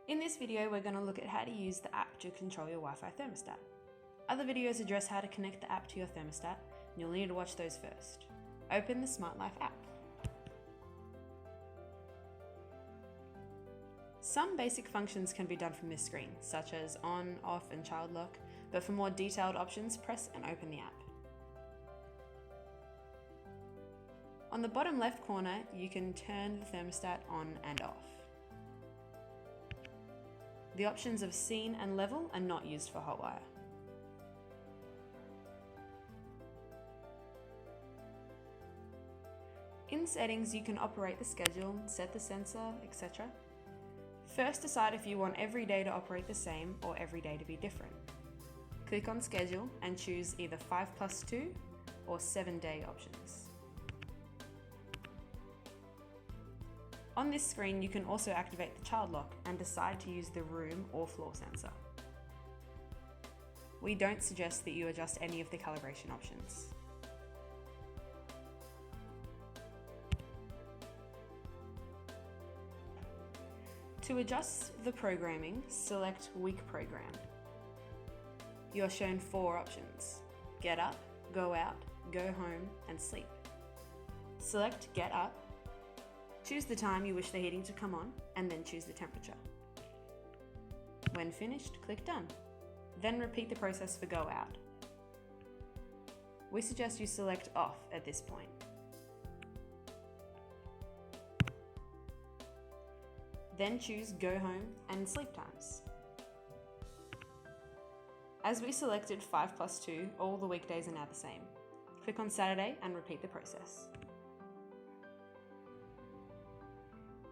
In this video, we're going to look at how to use the app to control your Wi-Fi thermostat. Other videos address how to connect the app to your thermostat, and you'll need to watch those first. Open the Smart Life app. Some basic functions can be done from this screen, such as on, off, and child lock, but for more detailed options, press and open the app. On the bottom left corner, you can turn the thermostat on and off. The options of scene and level are not used for Hotwire. In settings, you can operate the schedule, set the sensor, etc. First, decide if you want every day to operate the same or every day to be different. Click on Schedule and choose either 5+2 or 7-day options. On this screen, you can also activate the child lock and decide to use the room or floor sensor. We don't suggest that you adjust any of the calibration options. To adjust the programming, select Week Program. You are shown 4 options: Get Up, Go Out, Go Home, and Sleep. Select Get Up, choose the time you wish the heating to come on, and then choose the temperature. When finished, click Done. Then repeat the process for Go Out. We suggest you select Off at this point. Then choose Go Home and Sleep Times. As we selected 5+2, all the weekdays are now the same. Click on Saturday and repeat the process.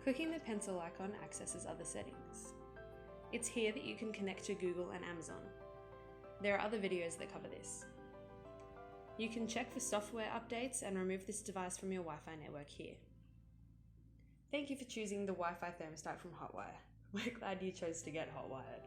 Clicking the pencil icon accesses other settings. It's here that you can connect to Google and Amazon. There are other videos that cover this. You can check for software updates and remove this device from your Wi-Fi network here. Thank you for choosing the Wi-Fi thermostat from Hotwire. We're glad you chose to get hotwired.